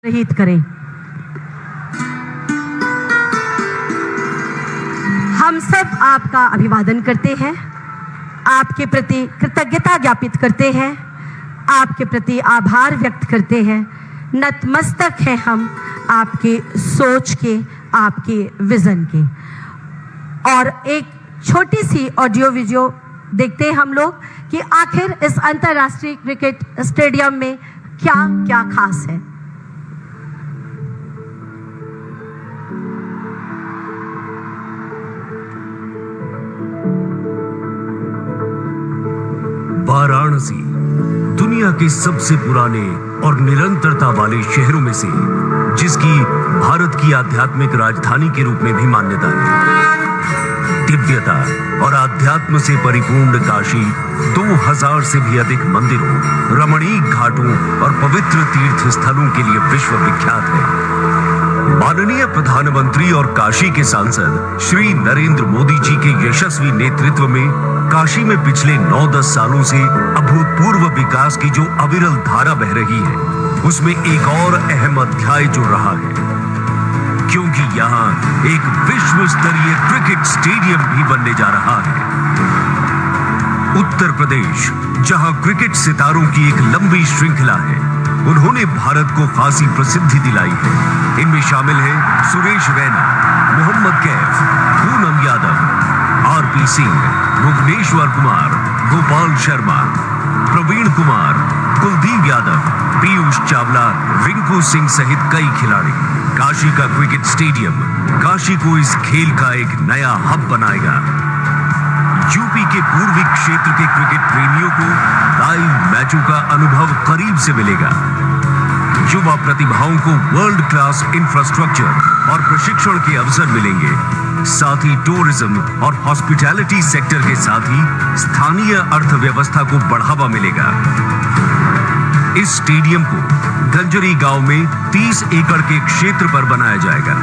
शहीद करें। हम सब आपका अभिवादन करते हैं, आपके प्रति कृतज्ञता ज्ञापित करते हैं, आपके प्रति आभार व्यक्त करते हैं। नतमस्तक हैं हम आपके सोच के, आपके विजन के। और एक छोटी सी ऑडियो वीडियो देखते हैं हम लोग कि आखिर इस अंतर्राष्ट्रीय क्रिकेट स्टेडियम में क्या क्या खास है। वाराणसी दुनिया के सबसे पुराने और निरंतरता वाले शहरों में से, जिसकी भारत की आध्यात्मिक राजधानी के रूप में भी मान्यता है। दिव्यता और आध्यात्म से परिपूर्ण काशी 2000 से भी अधिक मंदिरों, रमणीक घाटों और पवित्र तीर्थ स्थलों के लिए विश्व विख्यात है। माननीय प्रधानमंत्री और काशी के सांसद श्री नरेंद्र मोदी जी के यशस्वी नेतृत्व में काशी में पिछले 9-10 सालों से अभूतपूर्व विकास की जो अविरल धारा बह रही है, उसमें एक और अहम अध्याय जुड़ रहा है, क्योंकि यहाँ एक विश्व स्तरीय क्रिकेट स्टेडियम भी बनने जा रहा है। उत्तर प्रदेश, जहाँ क्रिकेट सितारों की एक लंबी श्रृंखला है, उन्होंने भारत को खासी प्रसिद्धि दिलाई है। इनमें शामिल हैं सुरेश रैना, मोहम्मद कैफ, पूनम यादव, आरपी सिंह, भुवनेश्वर कुमार, गोपाल शर्मा, प्रवीण कुमार, कुलदीप यादव, पीयूष चावला, रिंकू सिंह सहित कई खिलाड़ी। काशी का क्रिकेट स्टेडियम काशी को इस खेल का एक नया हब बनाएगा। यूपी के पूर्वी क्षेत्र के क्रिकेट प्रेमियों को लाइव मैचों का अनुभव करीब से मिलेगा। युवा प्रतिभाओं को वर्ल्ड क्लास इंफ्रास्ट्रक्चर और प्रशिक्षण के अवसर मिलेंगे। साथ ही टूरिज्म और हॉस्पिटैलिटी सेक्टर के साथ ही स्थानीय अर्थव्यवस्था को बढ़ावा मिलेगा। इस स्टेडियम को गंजरी गांव में 30 एकड़ के क्षेत्र पर बनाया जाएगा।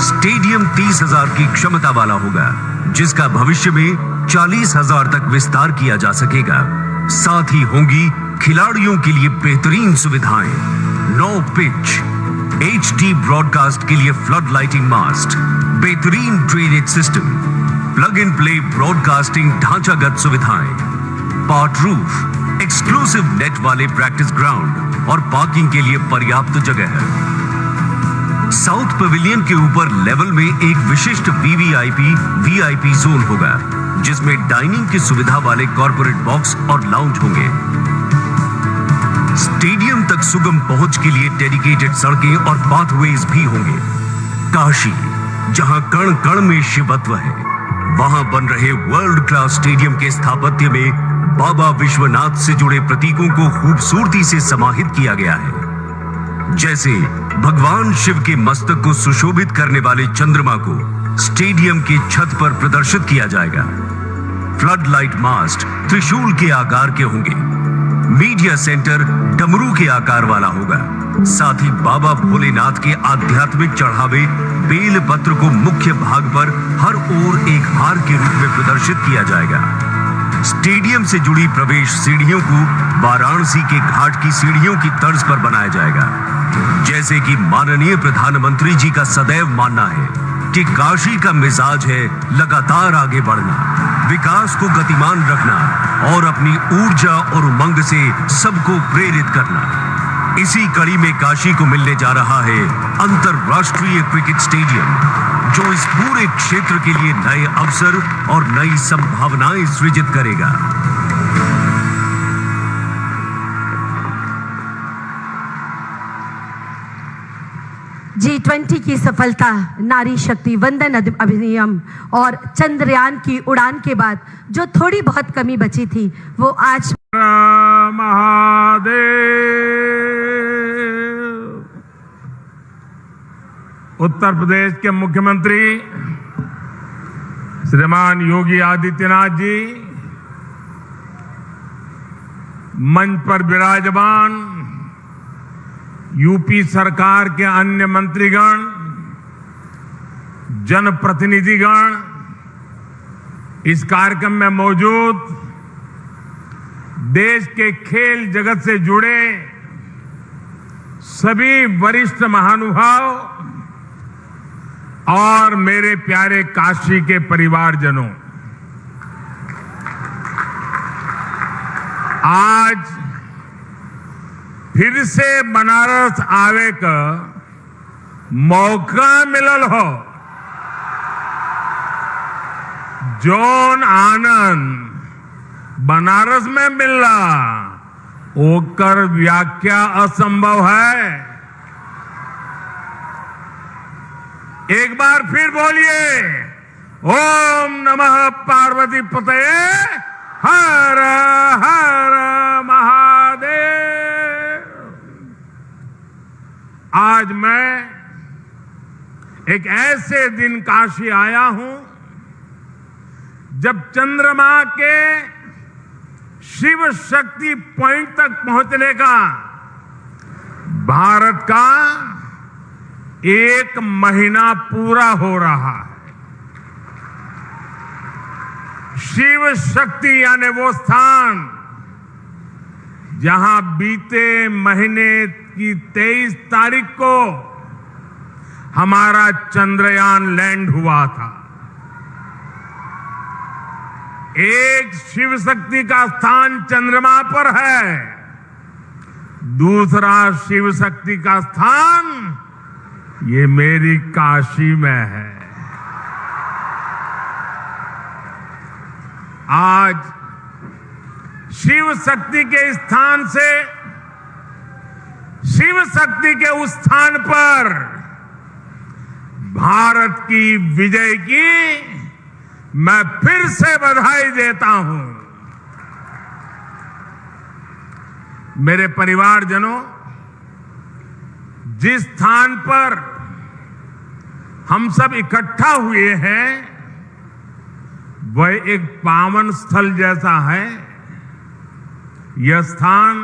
स्टेडियम 30,000 की क्षमता वाला होगा, जिसका भविष्य में 40,000 तक विस्तार किया जा सकेगा। साथ ही होंगी खिलाड़ियों के लिए बेहतरीन सुविधाएं, 9 पिच, HD ब्रॉडकास्ट के लिए फ्लड लाइटिंग मास्ट, बेहतरीन drainage system, plug and play broadcasting ढांचागत सुविधाएं, पार्ट रूफ, एक्सक्लूसिव नेट वाले प्रैक्टिस ग्राउंड और पार्किंग के लिए पर्याप्त जगह है। साउथ पवेलियन के ऊपर लेवल में एक विशिष्ट VIP जोन होगा, जिसमें डाइनिंग की सुविधा वाले कॉर्पोरेट बॉक्स और लाउंज होंगे। स्टेडियम तक सुगम पहुंच के लिए डेडिकेटेड सड़कें और पाथवेज भी होंगे। काशी, जहां कण कण में शिवत्व है, वहां बन रहे वर्ल्ड क्लास स्टेडियम के स्थापत्य में बाबा विश्वनाथ से जुड़े प्रतीकों को खूबसूरती से समाहित किया गया है। जैसे भगवान शिव के मस्तक को सुशोभित करने वाले चंद्रमा को स्टेडियम की छत पर प्रदर्शित किया जाएगा। फ्लड लाइट मास्ट त्रिशूल के आकार के होंगे। मीडिया सेंटर डमरू के आकार वाला होगा। साथ ही बाबा भोलेनाथ के आध्यात्मिक चढ़ावे बेल पत्र को मुख्य भाग पर हर ओर एक हार के रूप में प्रदर्शित किया जाएगा। स्टेडियम से जुड़ी प्रवेश सीढ़ियों को वाराणसी के घाट की सीढ़ियों की तर्ज पर बनाया जाएगा। जैसे कि माननीय प्रधानमंत्री जी का सदैव मानना है कि काशी का मिजाज है लगातार आगे बढ़ना, विकास को गतिमान रखना और अपनी ऊर्जा और उमंग से सबको प्रेरित करना। इसी कड़ी में काशी को मिलने जा रहा है अंतरराष्ट्रीय क्रिकेट स्टेडियम, जो इस पूरे क्षेत्र के लिए नए अवसर और नई संभावनाएं सृजित करेगा। G20 की सफलता, नारी शक्ति वंदन अधिनियम और चंद्रयान की उड़ान के बाद जो थोड़ी बहुत कमी बची थी, वो आज महादेव। उत्तर प्रदेश के मुख्यमंत्री श्रीमान योगी आदित्यनाथ जी मंच पर विराजमान, यूपी सरकार के अन्य मंत्रीगण, जनप्रतिनिधिगण, इस कार्यक्रम में मौजूद देश के खेल जगत से जुड़े सभी वरिष्ठ महानुभाव और मेरे प्यारे काशी के परिवारजनों, आज फिर से बनारस आवे का मौका मिलल हो। जौन आनंद बनारस में मिलला ओकर व्याख्या असंभव है। एक बार फिर बोलिए, ओम नमः पार्वती पतये हर हर महादेव। आज मैं एक ऐसे दिन काशी आया हूं जब चंद्रमा के शिव शक्ति पॉइंट तक पहुंचने का भारत का 1 महीना पूरा हो रहा है। शिव शक्ति यानी वो स्थान जहां बीते महीने की 23 तारीख को हमारा चंद्रयान लैंड हुआ था। एक शिव शक्ति का स्थान चंद्रमा पर है, दूसरा शिव शक्ति का स्थान ये मेरी काशी में है। आज शिव शक्ति के स्थान से शिव शक्ति के उस स्थान पर भारत की विजय की मैं फिर से बधाई देता हूं। मेरे परिवारजनों, जिस स्थान पर हम सब इकट्ठा हुए हैं वह एक पावन स्थल जैसा है। यह स्थान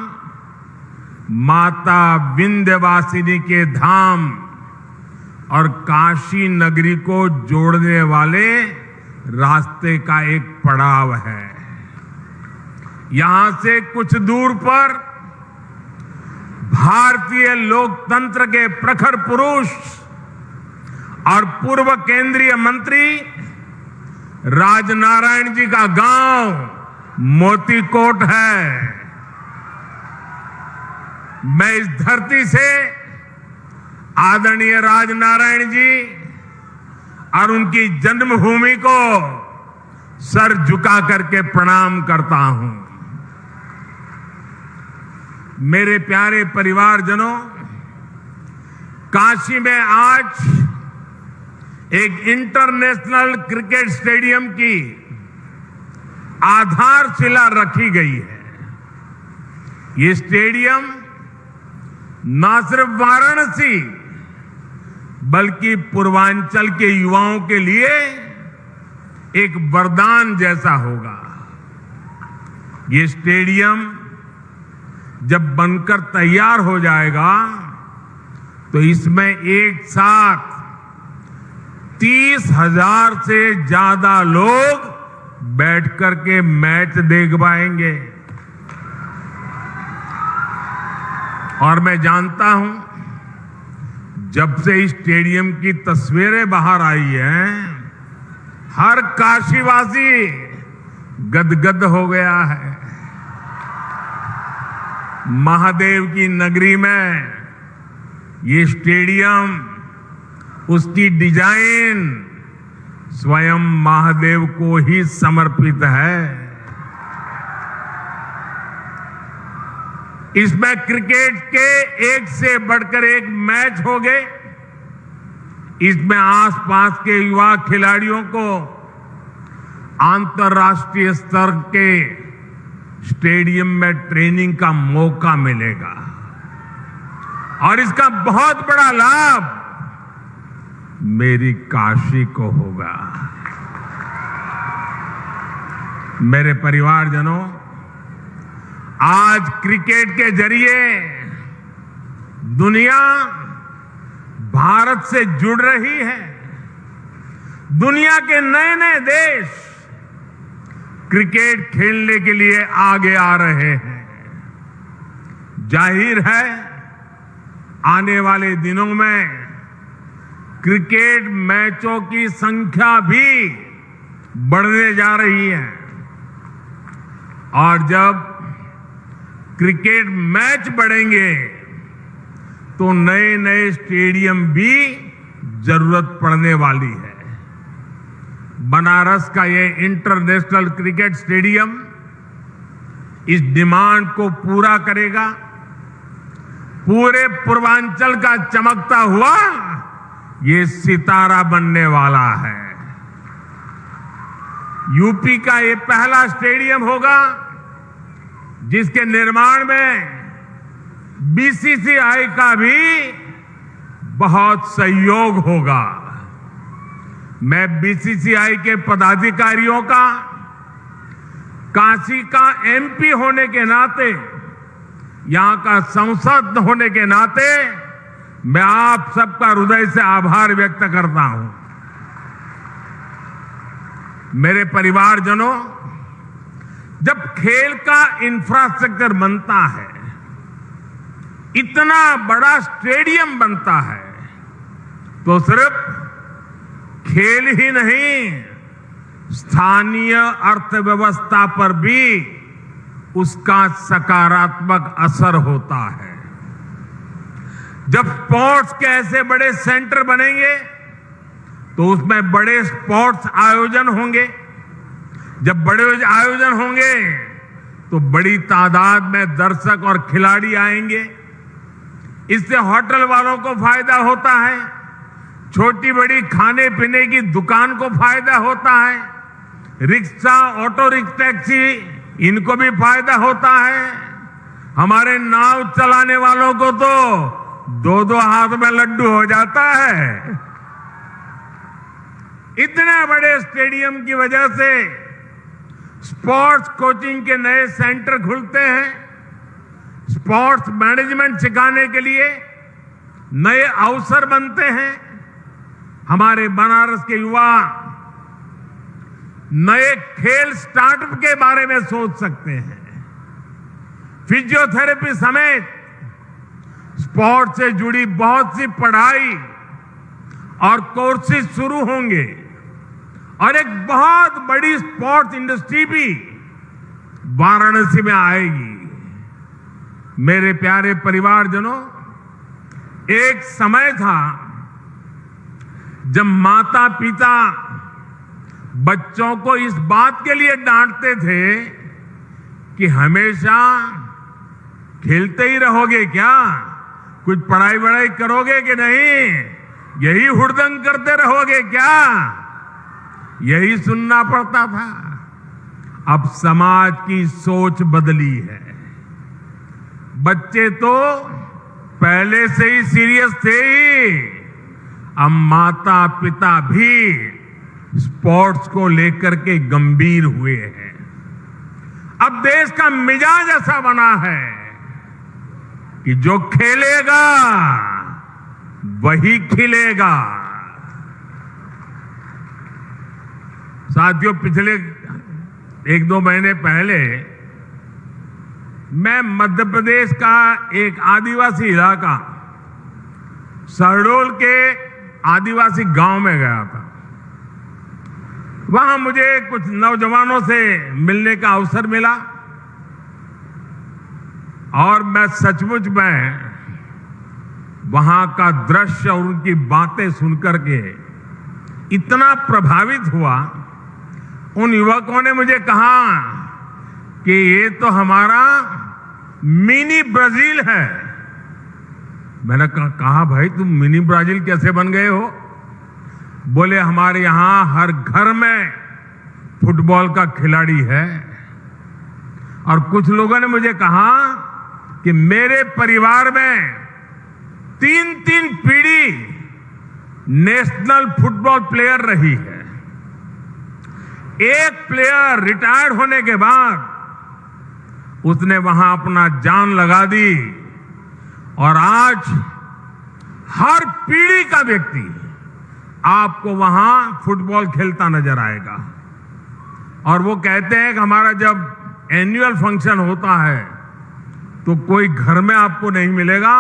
माता विंध्यवासिनी के धाम और काशी नगरी को जोड़ने वाले रास्ते का एक पड़ाव है। यहां से कुछ दूर पर भारतीय लोकतंत्र के प्रखर पुरुष और पूर्व केंद्रीय मंत्री राजनारायण जी का गांव मोतीकोट है। मैं इस धरती से आदरणीय राजनारायण जी और उनकी जन्मभूमि को सर झुका करके प्रणाम करता हूं। मेरे प्यारे परिवारजनों, काशी में आज एक इंटरनेशनल क्रिकेट स्टेडियम की आधारशिला रखी गई है। ये स्टेडियम न सिर्फ वाराणसी बल्कि पूर्वांचल के युवाओं के लिए एक वरदान जैसा होगा। ये स्टेडियम जब बनकर तैयार हो जाएगा तो इसमें एक साथ 30,000 से ज्यादा लोग बैठकर के मैच देख पाएंगे। और मैं जानता हूं, जब से इस स्टेडियम की तस्वीरें बाहर आई हैं, हर काशीवासी गदगद हो गया है। महादेव की नगरी में ये स्टेडियम, उसकी डिजाइन स्वयं महादेव को ही समर्पित है। इसमें क्रिकेट के एक से बढ़कर एक मैच हो गए। इसमें आसपास के युवा खिलाड़ियों को अंतर्राष्ट्रीय स्तर के स्टेडियम में ट्रेनिंग का मौका मिलेगा और इसका बहुत बड़ा लाभ मेरी काशी को होगा। मेरे परिवारजनों, आज क्रिकेट के जरिए दुनिया भारत से जुड़ रही है। दुनिया के नए नए देश क्रिकेट खेलने के लिए आगे आ रहे हैं। जाहिर है आने वाले दिनों में क्रिकेट मैचों की संख्या भी बढ़ने जा रही है और जब क्रिकेट मैच बढ़ेंगे तो नए नए स्टेडियम भी जरूरत पड़ने वाली है। बनारस का ये इंटरनेशनल क्रिकेट स्टेडियम इस डिमांड को पूरा करेगा। पूरे पूर्वांचल का चमकता हुआ ये सितारा बनने वाला है। यूपी का ये पहला स्टेडियम होगा जिसके निर्माण में बीसीसीआई का भी बहुत सहयोग होगा। मैं बीसीसीआई के पदाधिकारियों का काशी का एमपी होने के नाते, यहां का सांसद होने के नाते मैं आप सबका हृदय से आभार व्यक्त करता हूं। मेरे परिवारजनों, जब खेल का इंफ्रास्ट्रक्चर बनता है, इतना बड़ा स्टेडियम बनता है, तो सिर्फ खेल ही नहीं, स्थानीय अर्थव्यवस्था पर भी उसका सकारात्मक असर होता है। जब स्पोर्ट्स के ऐसे बड़े सेंटर बनेंगे तो उसमें बड़े स्पोर्ट्स आयोजन होंगे। जब बड़े आयोजन होंगे तो बड़ी तादाद में दर्शक और खिलाड़ी आएंगे। इससे होटल वालों को फायदा होता है, छोटी बड़ी खाने पीने की दुकान को फायदा होता है, रिक्शा, ऑटो रिक्शा, टैक्सी, इनको भी फायदा होता है। हमारे नाव चलाने वालों को तो दो दो हाथ में लड्डू हो जाता है। इतने बड़े स्टेडियम की वजह से स्पोर्ट्स कोचिंग के नए सेंटर खुलते हैं। स्पोर्ट्स मैनेजमेंट सिखाने के लिए नए अवसर बनते हैं। हमारे बनारस के युवा नए खेल स्टार्टअप के बारे में सोच सकते हैं। फिजियोथेरेपी समेत स्पोर्ट्स से जुड़ी बहुत सी पढ़ाई और कोर्सेज शुरू होंगे और एक बहुत बड़ी स्पोर्ट्स इंडस्ट्री भी वाराणसी में आएगी। मेरे प्यारे परिवारजनों, एक समय था जब माता पिता बच्चों को इस बात के लिए डांटते थे कि हमेशा खेलते ही रहोगे क्या, कुछ पढ़ाई वढ़ाई करोगे कि नहीं, यही हुड़दंग करते रहोगे क्या, यही सुनना पड़ता था। अब समाज की सोच बदली है। बच्चे तो पहले से ही सीरियस थे ही, अब माता पिता भी स्पोर्ट्स को लेकर के गंभीर हुए हैं। अब देश का मिजाज ऐसा बना है कि जो खेलेगा वही खिलेगा। साथियों, पिछले एक दो महीने पहले मैं मध्य प्रदेश का एक आदिवासी इलाका शहडोल के आदिवासी गांव में गया था। वहां मुझे कुछ नौजवानों से मिलने का अवसर मिला और मैं सचमुच में वहां का दृश्य और उनकी बातें सुनकर के इतना प्रभावित हुआ। उन युवकों ने मुझे कहा कि ये तो हमारा मिनी ब्राजील है। मैंने कहा भाई तुम मिनी ब्राजील कैसे बन गए हो? बोले हमारे यहां हर घर में फुटबॉल का खिलाड़ी है। और कुछ लोगों ने मुझे कहा कि मेरे परिवार में 3-3 पीढ़ी नेशनल फुटबॉल प्लेयर रही है। एक प्लेयर रिटायर्ड होने के बाद उसने वहां अपना जान लगा दी और आज हर पीढ़ी का व्यक्ति आपको वहां फुटबॉल खेलता नजर आएगा। और वो कहते हैं कि हमारा जब एनुअल फंक्शन होता है तो कोई घर में आपको नहीं मिलेगा,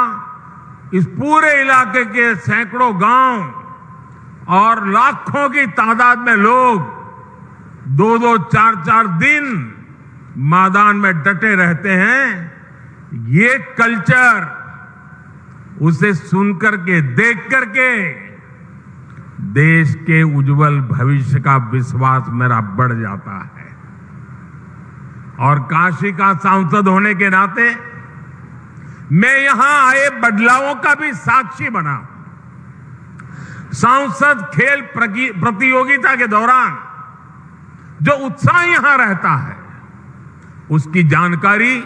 इस पूरे इलाके के सैकड़ों गांव और लाखों की तादाद में लोग 2-2, 4-4 दिन मैदान में डटे रहते हैं। ये कल्चर उसे सुन करके, देख करके देश के उज्जवल भविष्य का विश्वास मेरा बढ़ जाता है। और काशी का सांसद होने के नाते मैं यहां आए बदलावों का भी साक्षी बना। सांसद खेल प्रतियोगिता के दौरान जो उत्साह यहां रहता है, उसकी जानकारी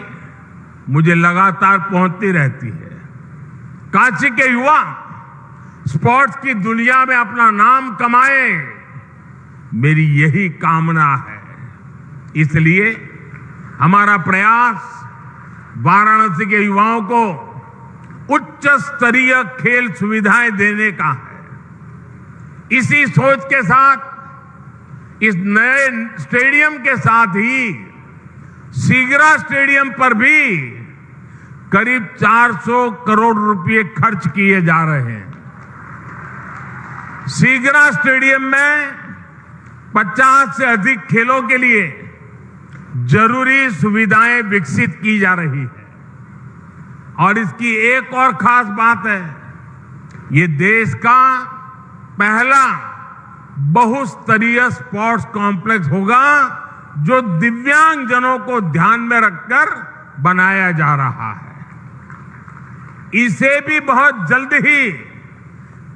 मुझे लगातार पहुंचती रहती है। काशी के युवा स्पोर्ट्स की दुनिया में अपना नाम कमाए, मेरी यही कामना है। इसलिए हमारा प्रयास वाराणसी के युवाओं को उच्च स्तरीय खेल सुविधाएं देने का है। इसी सोच के साथ इस नए स्टेडियम के साथ ही सीगरा स्टेडियम पर भी करीब 400 करोड़ रुपए खर्च किए जा रहे हैं। सीगरा स्टेडियम में 50 से अधिक खेलों के लिए जरूरी सुविधाएं विकसित की जा रही है। और इसकी एक और खास बात है, ये देश का पहला बहुस्तरीय स्पोर्ट्स कॉम्प्लेक्स होगा जो दिव्यांग जनों को ध्यान में रखकर बनाया जा रहा है। इसे भी बहुत जल्द ही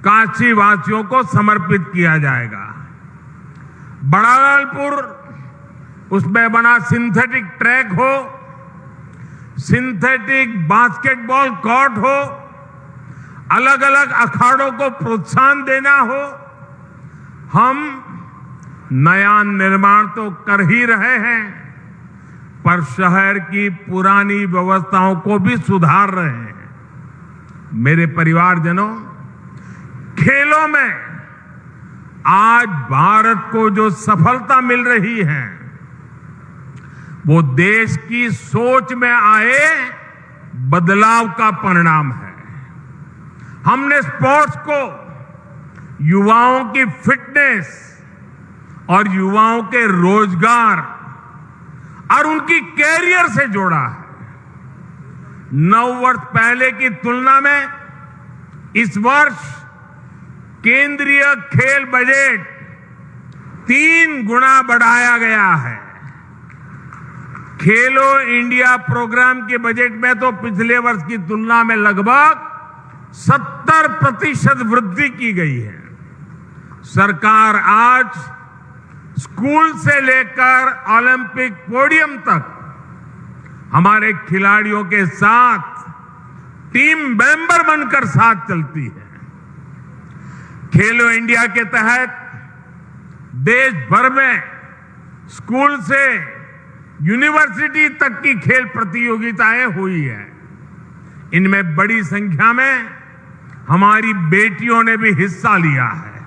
काशी वासियों को समर्पित किया जाएगा। बड़ालालपुर, उसमें बना सिंथेटिक ट्रैक हो, सिंथेटिक बास्केटबॉल कोर्ट हो, अलग अलग अखाड़ों को प्रोत्साहन देना हो, हम नया निर्माण तो कर ही रहे हैं, पर शहर की पुरानी व्यवस्थाओं को भी सुधार रहे हैं। मेरे परिवारजनों, खेलों में आज भारत को जो सफलता मिल रही है, वो देश की सोच में आए बदलाव का परिणाम है। हमने स्पोर्ट्स को युवाओं की फिटनेस और युवाओं के रोजगार और उनकी कैरियर से जोड़ा है। 9 वर्ष पहले की तुलना में इस वर्ष केंद्रीय खेल बजट 3 गुना बढ़ाया गया है। खेलो इंडिया प्रोग्राम के बजट में तो पिछले वर्ष की तुलना में लगभग 70% वृद्धि की गई है। सरकार आज स्कूल से लेकर ओलंपिक पोडियम तक हमारे खिलाड़ियों के साथ टीम मेंबर बनकर साथ चलती है। खेलो इंडिया के तहत देश भर में स्कूल से यूनिवर्सिटी तक की खेल प्रतियोगिताएं हुई है। इनमें बड़ी संख्या में हमारी बेटियों ने भी हिस्सा लिया है।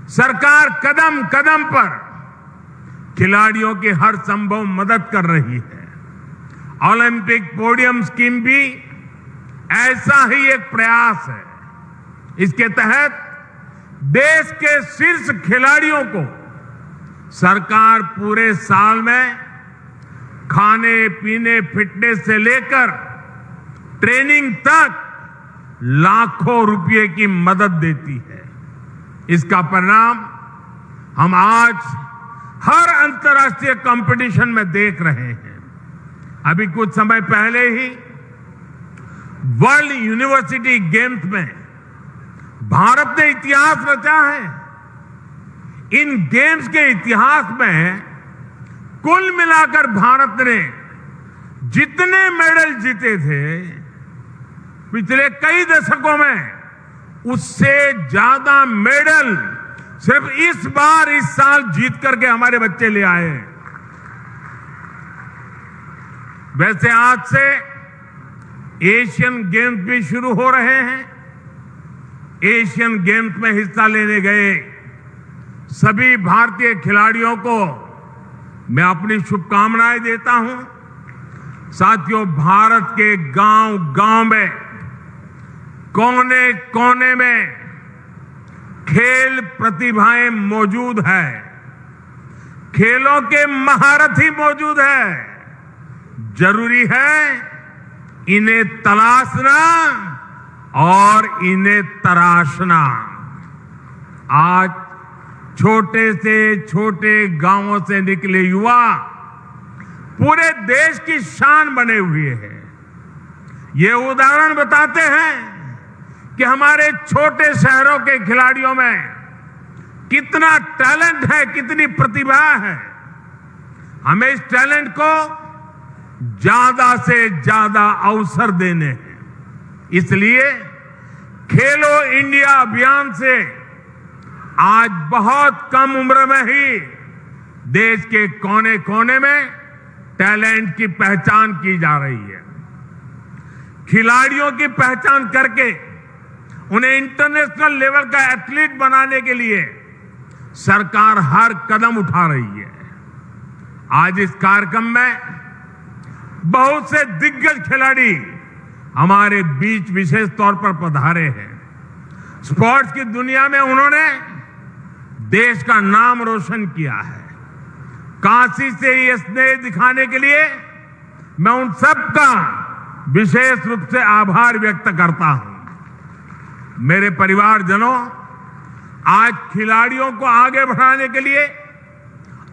सरकार कदम कदम पर खिलाड़ियों की हर संभव मदद कर रही है। ओलंपिक पोडियम स्कीम भी ऐसा ही एक प्रयास है। इसके तहत देश के शीर्ष खिलाड़ियों को सरकार पूरे साल में खाने पीने, फिटनेस से लेकर ट्रेनिंग तक लाखों रुपए की मदद देती है। इसका परिणाम हम आज हर अंतर्राष्ट्रीय कंपटीशन में देख रहे हैं। अभी कुछ समय पहले ही वर्ल्ड यूनिवर्सिटी गेम्स में भारत ने इतिहास रचा है। इन गेम्स के इतिहास में कुल मिलाकर भारत ने जितने मेडल जीते थे पिछले कई दशकों में, उससे ज्यादा मेडल सिर्फ इस बार, इस साल जीत करके हमारे बच्चे ले आए। वैसे आज से एशियन गेम्स भी शुरू हो रहे हैं। एशियन गेम्स में हिस्सा लेने गए सभी भारतीय खिलाड़ियों को मैं अपनी शुभकामनाएं देता हूं। साथियों, भारत के गांव-गांव में कोने कोने में खेल प्रतिभाएं मौजूद है, खेलों के महारथी मौजूद है। जरूरी है इन्हें तलाशना और इन्हें तराशना। आज छोटे से छोटे गांवों से निकले युवा पूरे देश की शान बने हुए हैं। ये उदाहरण बताते हैं कि हमारे छोटे शहरों के खिलाड़ियों में कितना टैलेंट है, कितनी प्रतिभा है। हमें इस टैलेंट को ज्यादा से ज्यादा अवसर देने हैं। इसलिए खेलो इंडिया अभियान से आज बहुत कम उम्र में ही देश के कोने कोने में टैलेंट की पहचान की जा रही है। खिलाड़ियों की पहचान करके उन्हें इंटरनेशनल लेवल का एथलीट बनाने के लिए सरकार हर कदम उठा रही है। आज इस कार्यक्रम में बहुत से दिग्गज खिलाड़ी हमारे बीच विशेष तौर पर पधारे हैं। स्पोर्ट्स की दुनिया में उन्होंने देश का नाम रोशन किया है। काशी से ये स्नेह दिखाने के लिए मैं उन सबका विशेष रूप से आभार व्यक्त करता हूं। मेरे परिवारजनों, आज खिलाड़ियों को आगे बढ़ाने के लिए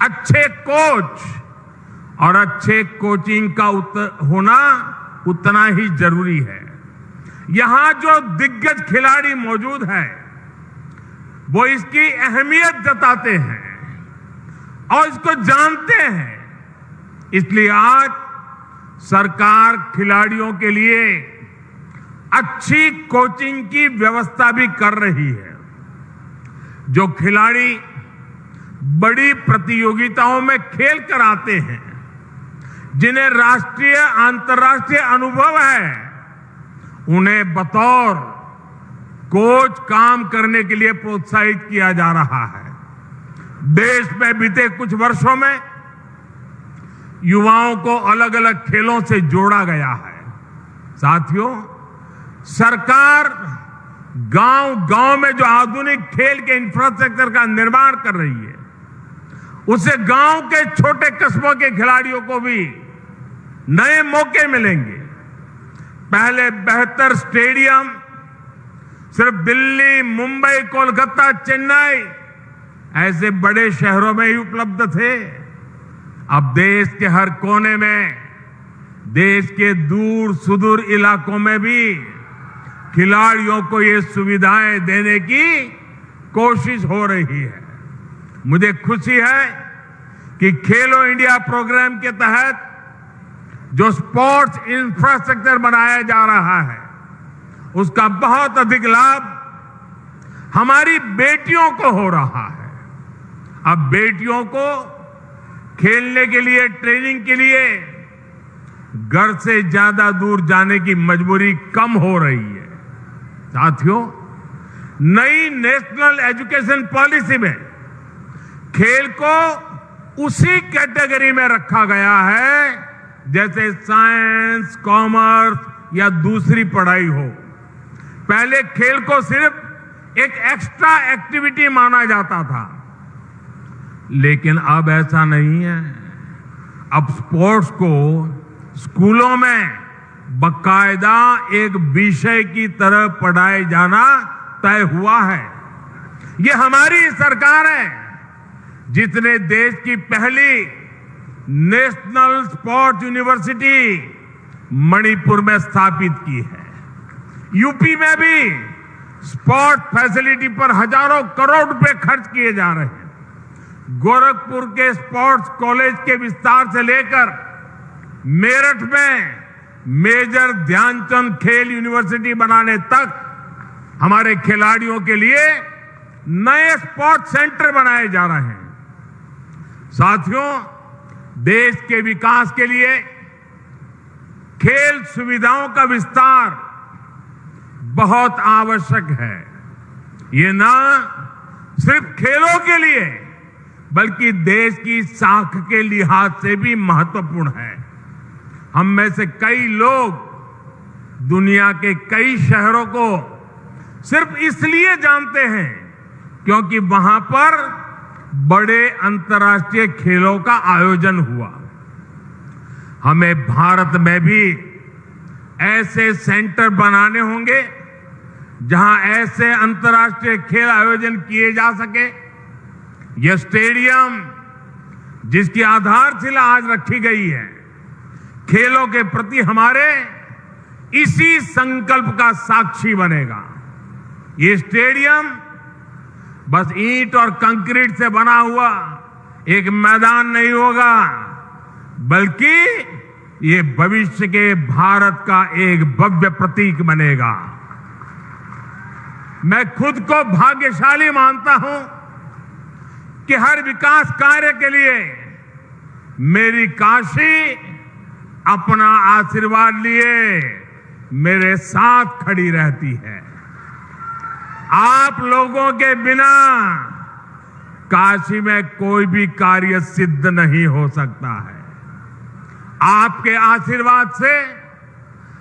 अच्छे कोच और अच्छे कोचिंग का होना उतना ही जरूरी है। यहां जो दिग्गज खिलाड़ी मौजूद है वो इसकी अहमियत जताते हैं और इसको जानते हैं। इसलिए आज सरकार खिलाड़ियों के लिए अच्छी कोचिंग की व्यवस्था भी कर रही है। जो खिलाड़ी बड़ी प्रतियोगिताओं में खेल कर आते हैं, जिन्हें राष्ट्रीय अंतर्राष्ट्रीय अनुभव है, उन्हें बतौर कोच काम करने के लिए प्रोत्साहित किया जा रहा है। देश में बीते कुछ वर्षों में युवाओं को अलग अलग खेलों से जोड़ा गया है। साथियों, सरकार गांव-गांव में जो आधुनिक खेल के इंफ्रास्ट्रक्चर का निर्माण कर रही है, उससे गांव के छोटे कस्बों के खिलाड़ियों को भी नए मौके मिलेंगे। पहले बेहतर स्टेडियम सिर्फ दिल्ली, मुंबई, कोलकाता, चेन्नई ऐसे बड़े शहरों में ही उपलब्ध थे। अब देश के हर कोने में, देश के दूर सुदूर इलाकों में भी खिलाड़ियों को ये सुविधाएं देने की कोशिश हो रही है। मुझे खुशी है कि खेलो इंडिया प्रोग्राम के तहत जो स्पोर्ट्स इंफ्रास्ट्रक्चर बनाया जा रहा है, उसका बहुत अधिक लाभ हमारी बेटियों को हो रहा है। अब बेटियों को खेलने के लिए, ट्रेनिंग के लिए घर से ज्यादा दूर जाने की मजबूरी कम हो रही है। साथियों, नई नेशनल एजुकेशन पॉलिसी में खेल को उसी कैटेगरी में रखा गया है जैसे साइंस, कॉमर्स या दूसरी पढ़ाई हो। पहले खेल को सिर्फ एक एक्स्ट्रा एक्टिविटी माना जाता था, लेकिन अब ऐसा नहीं है। अब स्पोर्ट्स को स्कूलों में बकायदा एक विषय की तरह पढ़ाए जाना तय हुआ है। ये हमारी सरकार है जिसने देश की पहली नेशनल स्पोर्ट्स यूनिवर्सिटी मणिपुर में स्थापित की है। यूपी में भी स्पोर्ट्स फैसिलिटी पर हजारों करोड़ रुपए खर्च किए जा रहे हैं। गोरखपुर के स्पोर्ट्स कॉलेज के विस्तार से लेकर मेरठ में मेजर ध्यानचंद खेल यूनिवर्सिटी बनाने तक हमारे खिलाड़ियों के लिए नए स्पोर्ट्स सेंटर बनाए जा रहे हैं। साथियों, देश के विकास के लिए खेल सुविधाओं का विस्तार बहुत आवश्यक है। ये ना सिर्फ खेलों के लिए बल्कि देश की साख के लिहाज से भी महत्वपूर्ण है। हम में से कई लोग दुनिया के कई शहरों को सिर्फ इसलिए जानते हैं क्योंकि वहां पर बड़े अंतर्राष्ट्रीय खेलों का आयोजन हुआ। हमें भारत में भी ऐसे सेंटर बनाने होंगे जहां ऐसे अंतर्राष्ट्रीय खेल आयोजन किए जा सके। यह स्टेडियम जिसकी आधारशिला आज रखी गई है, खेलों के प्रति हमारे इसी संकल्प का साक्षी बनेगा। ये स्टेडियम बस ईंट और कंक्रीट से बना हुआ एक मैदान नहीं होगा, बल्कि ये भविष्य के भारत का एक भव्य प्रतीक बनेगा। मैं खुद को भाग्यशाली मानता हूं कि हर विकास कार्य के लिए मेरी काशी अपना आशीर्वाद लिए मेरे साथ खड़ी रहती है। आप लोगों के बिना काशी में कोई भी कार्य सिद्ध नहीं हो सकता है। आपके आशीर्वाद से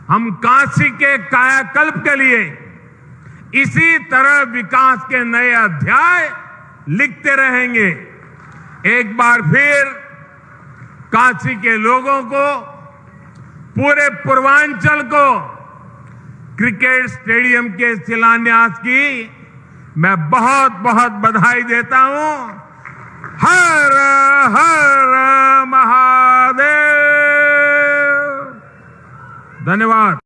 हम काशी के कायाकल्प के लिए इसी तरह विकास के नए अध्याय लिखते रहेंगे। एक बार फिर काशी के लोगों को, पूरे पूर्वांचल को क्रिकेट स्टेडियम के शिलान्यास की मैं बहुत बहुत बधाई देता हूं। हर हर महादेव। धन्यवाद।